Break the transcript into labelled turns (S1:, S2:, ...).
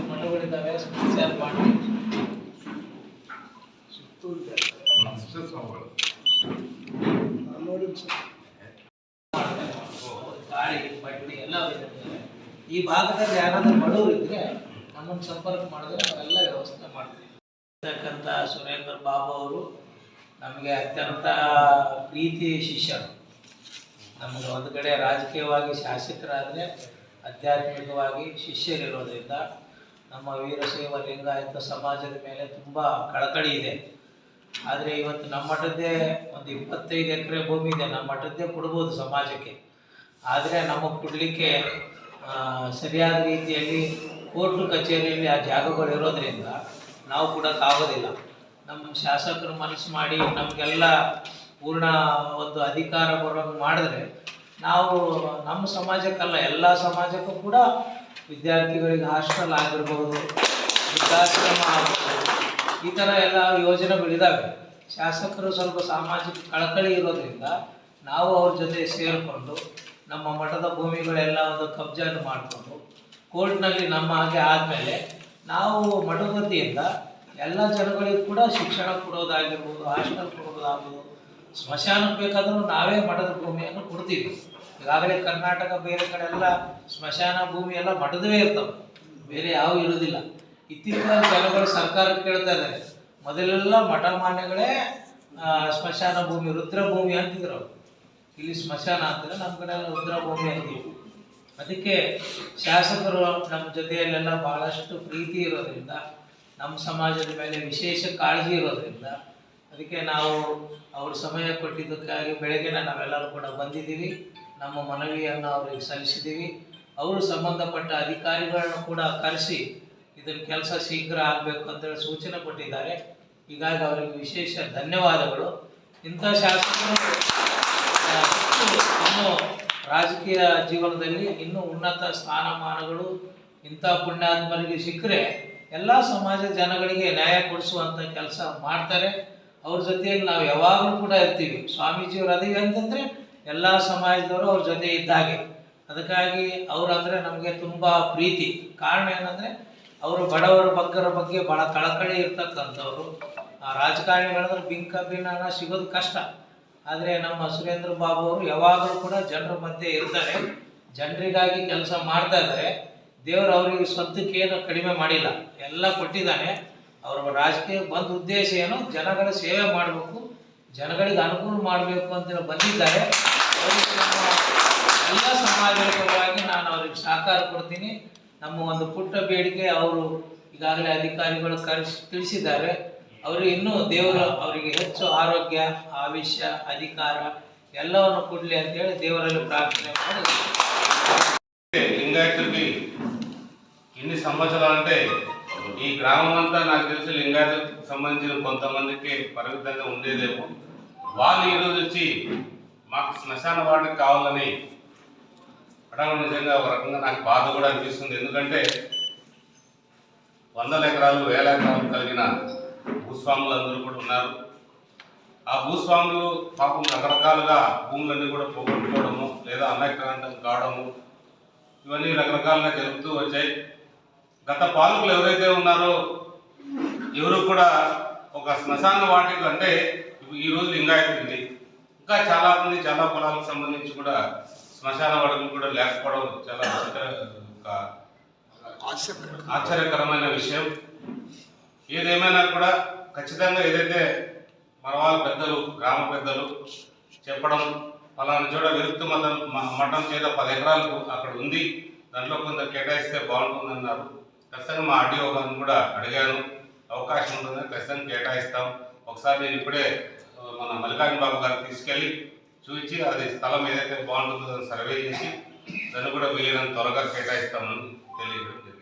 S1: ಮಠಗಳಿದ್ದಾವೆ, special ಮಾಡಿ ಗಾಳಿ ಬಟ್ಟೆ ಎಲ್ಲ ಈ ಭಾಗದಲ್ಲಿ ಯಾರಾದ್ರೂ ಬಡವರು ಇದ್ರೆ ನಮ್ಮನ್ನು ಸಂಪರ್ಕ ಮಾಡಿದ್ರೆ ನಾವೆಲ್ಲ ವ್ಯವಸ್ಥೆ ಮಾಡ್ತೀವಿ. ಇರ್ತಕ್ಕಂಥ ಸುರೇಂದ್ರ ಬಾಬು ಅವರು ನಮಗೆ ಅತ್ಯಂತ ಪ್ರೀತಿ ಶಿಷ್ಯರು. ನಮಗೆ ಒಂದು ಕಡೆ ರಾಜಕೀಯವಾಗಿ ಶಾಸಕರಾದರೆ ಆಧ್ಯಾತ್ಮಿಕವಾಗಿ ಶಿಷ್ಯರಿರೋದ್ರಿಂದ ನಮ್ಮ ವೀರಶೈವ ಲಿಂಗಾಯತ ಸಮಾಜದ ಮೇಲೆ ತುಂಬ ಕಳಕಳಿ ಇದೆ. ಆದರೆ ಇವತ್ತು ನಮ್ಮ ಮಠದ್ದೇ ಒಂದು 25 ಎಕರೆ ಭೂಮಿ ಇದೆ, ನಮ್ಮ ಮಠದ್ದೇ ಕೊಡ್ಬೋದು ಸಮಾಜಕ್ಕೆ. ಆದರೆ ನಮಗೆ ಕೊಡಲಿಕ್ಕೆ ಸರಿಯಾದ ರೀತಿಯಲ್ಲಿ ಕೋರ್ಟು ಕಚೇರಿಯಲ್ಲಿ ಆ ಜಾಗಗಳು ಇರೋದ್ರಿಂದ ನಾವು ಕೊಡೋಕ್ಕಾಗೋದಿಲ್ಲ. ನಮ್ಮ ಶಾಸಕರು ಮನಸ್ಸು ಮಾಡಿ ನಮಗೆಲ್ಲ ಪೂರ್ಣ ಒಂದು ಅಧಿಕಾರ ಬರೋಂಗೆ ಮಾಡಿದ್ರೆ ನಾವು ನಮ್ಮ ಸಮಾಜಕ್ಕಲ್ಲ ಎಲ್ಲ ಸಮಾಜಕ್ಕೂ ಕೂಡ ವಿದ್ಯಾರ್ಥಿಗಳಿಗೆ ಹಾಸ್ಟೆಲ್ ಆಗಿರ್ಬೋದು, ವೃದ್ಧಾಶ್ರಮ ಆಗ್ಬೋದು, ಈ ಥರ ಎಲ್ಲ ಯೋಜನೆಗಳಿದ್ದಾವೆ. ಶಾಸಕರು ಸ್ವಲ್ಪ ಸಾಮಾಜಿಕ ಕಳಕಳಿ ಇರೋದ್ರಿಂದ ನಾವು ಅವ್ರ ಜೊತೆ ಸೇರಿಕೊಂಡು ನಮ್ಮ ಮಠದ ಭೂಮಿಗಳೆಲ್ಲ ಒಂದು ಕಬ್ಜಾನು ಮಾಡಿಕೊಂಡು ಕೋರ್ಟ್ನಲ್ಲಿ ನಮ್ಮ ಹಾಗೆ ಆದಮೇಲೆ ನಾವು ಮಠದ ವತಿಯಿಂದ ಎಲ್ಲ ಜನಗಳಿಗೂ ಕೂಡ ಶಿಕ್ಷಣ ಕೊಡೋದಾಗಿರ್ಬೋದು, ಹಾಸ್ಟೆಲ್ ಕೊಡೋದಾಗ್ಬೋದು, ಸ್ಮಶಾನಕ್ಕೆ ಬೇಕಾದರೂ ನಾವೇ ಮಠದ ಭೂಮಿಯನ್ನು ಕೊಡ್ತೀವಿ. ಈಗಾಗಲೇ ಕರ್ನಾಟಕ ಬೇರೆ ಕಡೆ ಎಲ್ಲ ಸ್ಮಶಾನ ಭೂಮಿ ಎಲ್ಲ ಮಠದವೇ ಇರ್ತವೆ, ಬೇರೆ ಯಾವ ಇರೋದಿಲ್ಲ. ಇತ್ತೀಚಿನ ಜನಗಳು ಸರ್ಕಾರಕ್ಕೆ ಕೇಳ್ತಾ ಇದ್ದಾರೆ. ಮೊದಲೆಲ್ಲ ಮಠ ಮಾನ್ಯಗಳೇ ಸ್ಮಶಾನ ಭೂಮಿ, ರುದ್ರಭೂಮಿ ಅಂತಿದ್ರು. ಇಲ್ಲಿ ಸ್ಮಶಾನ ಅಂತಾರೆ, ನಮ್ಮ ಕಡೆ ಎಲ್ಲ ರುದ್ರಭೂಮಿ ಅಂತೀವಿ. ಅದಕ್ಕೆ ಶಾಸಕರು ನಮ್ಮ ಜೊತೆಯಲ್ಲೆಲ್ಲ ಭಾಳಷ್ಟು ಪ್ರೀತಿ ಇರೋದ್ರಿಂದ, ನಮ್ಮ ಸಮಾಜದ ಮೇಲೆ ವಿಶೇಷ ಕಾಳಜಿ ಇರೋದ್ರಿಂದ ಅದಕ್ಕೆ ನಾವು ಅವ್ರ ಸಮಯ ಕೊಟ್ಟಿದ್ದಕ್ಕಾಗಿ ಬೆಳಗ್ಗೆ ನಾವೆಲ್ಲರೂ ಕೂಡ ಬಂದಿದ್ದೀವಿ. ನಮ್ಮ ಮನವಿಯನ್ನು ಅವ್ರಿಗೆ ಸಲ್ಲಿಸಿದ್ದೀವಿ. ಅವರು ಸಂಬಂಧಪಟ್ಟ ಅಧಿಕಾರಿಗಳನ್ನು ಕೂಡ ಕರೆಸಿ ಇದನ್ನು ಕೆಲಸ ಶೀಘ್ರ ಆಗಬೇಕು ಅಂತೇಳಿ ಸೂಚನೆ ಕೊಟ್ಟಿದ್ದಾರೆ. ಹೀಗಾಗಿ ಅವರಿಗೆ ವಿಶೇಷ ಧನ್ಯವಾದಗಳು. ಇಂಥ ಶಾಸಕರು ಇನ್ನೂ ರಾಜಕೀಯ ಜೀವನದಲ್ಲಿ ಇನ್ನೂ ಉನ್ನತ ಸ್ಥಾನಮಾನಗಳು ಇಂಥ ಪುಣ್ಯಾತ್ಮರಿಗೆ ಸಿಕ್ಕರೆ ಎಲ್ಲ ಸಮಾಜ ಜನಗಳಿಗೆ ನ್ಯಾಯ ಕೊಡಿಸುವಂಥ ಕೆಲಸ ಮಾಡ್ತಾರೆ. ಅವ್ರ ಜೊತೆಯಲ್ಲಿ ನಾವು ಯಾವಾಗಲೂ ಕೂಡ ಇರ್ತೀವಿ. ಸ್ವಾಮೀಜಿಯವರು ಅದೇ ಅಂತಂದರೆ ಎಲ್ಲ ಸಮಾಜದವರು ಅವ್ರ ಜೊತೆ ಇದ್ದಾಗೆ. ಅದಕ್ಕಾಗಿ ಅವರಂದರೆ ನಮಗೆ ತುಂಬ ಪ್ರೀತಿ. ಕಾರಣ ಏನಂದರೆ ಅವರು ಬಡವರ ಬಗ್ಗರ ಬಗ್ಗೆ ಭಾಳ ಕಳಕಳಿ ಇರ್ತಕ್ಕಂಥವ್ರು. ರಾಜಕಾರಣಿಗಳಂದ್ರೆ ಬಿಂಕ ಭಿನ್ನ ಸಿಗೋದು ಕಷ್ಟ. ಆದರೆ ನಮ್ಮ ಸುರೇಂದ್ರ ಬಾಬು ಅವರು ಯಾವಾಗಲೂ ಕೂಡ ಜನರ ಮಧ್ಯೆ ಇರ್ತಾರೆ, ಜನರಿಗಾಗಿ ಕೆಲಸ ಮಾಡ್ತಾ ಇದ್ದಾರೆ. ದೇವರು ಅವರಿಗೆ ಸ್ವಂತಕ್ಕೇನು ಕಡಿಮೆ ಮಾಡಿಲ್ಲ, ಎಲ್ಲ ಕೊಟ್ಟಿದ್ದಾನೆ. ಅವರ ರಾಜಕೀಯ ಬಂದ ಉದ್ದೇಶ ಏನು, ಜನಗಳ ಸೇವೆ ಮಾಡಬೇಕು, ಜನಗಳಿಗೆ ಅನುಕೂಲ ಮಾಡಬೇಕು ಅಂತ ಬಂದಿದ್ದಾರೆ. ಎಲ್ಲ ಸಮಾಜದ ಪರವಾಗಿ ನಾನು ಅವ್ರಿಗೆ ಸಹಕಾರ ಕೊಡ್ತೀನಿ. ನಮ್ಮ ಒಂದು ಪುಟ್ಟ ಬೇಡಿಕೆ ಅವರು ಈಗಾಗಲೇ ಅಧಿಕಾರಿಗಳು ತಿಳಿಸಿದ್ದಾರೆ. ಅವರು ಇನ್ನೂ ದೇವರು ಅವರಿಗೆ ಹೆಚ್ಚು ಆರೋಗ್ಯ, ಆಯುಷ್ಯ, ಅಧಿಕಾರ ಎಲ್ಲವನ್ನು ಕೊಡಲಿ ಅಂತೇಳಿ దేవರಲ್ಲಿ ప్రార్థన ಮಾಡಿ.
S2: లింగాయతుడికి ఇన్ని సంవత్సరాలు అంటే ఈ గ్రామం అంతా నాకు తెలిసి లింగాయతులకు సంబంధించిన కొంతమందికి పరిమితంగా ఉండేదేమో. వాళ్ళు ఈరోజు వచ్చి మాకు శ్మశాన వాటికి కావాలని అడగడం నిజంగా ఒక రకంగా నాకు బాధ కూడా అనిపిస్తుంది. ఎందుకంటే 100 ఎకరాలు 1000 ఎకరాలు కలిగిన భూస్వాములందరూ కూడా ఉన్నారు. ఆ భూస్వాములు పాపం రకరకాలుగా భూములన్నీ కూడా పోగొట్టుకోవడము లేదా అన్యాక్రాంతం కావడము ఇవన్నీ రకరకాలుగా జరుగుతూ వచ్చాయి. గత పాలకులు ఎవరైతే ఉన్నారో ఎవరు కూడా ఒక శ్మశాన వాటిక అంటే ఈరోజు లింగాయతుంది, ఇంకా చాలామంది చాలా పొలాలకు సంబంధించి కూడా శ్మశాన వాటికలు కూడా లేకపోవడం చాలా ఆశ్చర్యకరమైన విషయం. ఏదేమైనా కూడా ఖచ్చితంగా ఏదైతే మన వాళ్ళ పెద్దలు, గ్రామ పెద్దలు చెప్పడం పలానా చోట విరుక్త మఠం చేత 10 ఎకరాలకు అక్కడ ఉంది, దాంట్లో కొంత కేటాయిస్తే బాగుంటుందన్నారు. ఖచ్చితంగా మా ఆర్డీఓ గారిని కూడా అడిగాను, అవకాశం ఉంటుందని ఖచ్చితంగా కేటాయిస్తాం. ఒకసారి నేను ఇప్పుడే మన మల్లికార్జున బాబు గారికి తీసుకెళ్ళి చూపించి అది స్థలం ఏదైతే బాగుంటుందో దాన్ని సర్వే చేసి దాన్ని కూడా వీలైనంత త్వరగా కేటాయిస్తామని తెలియజేయడం జరిగింది.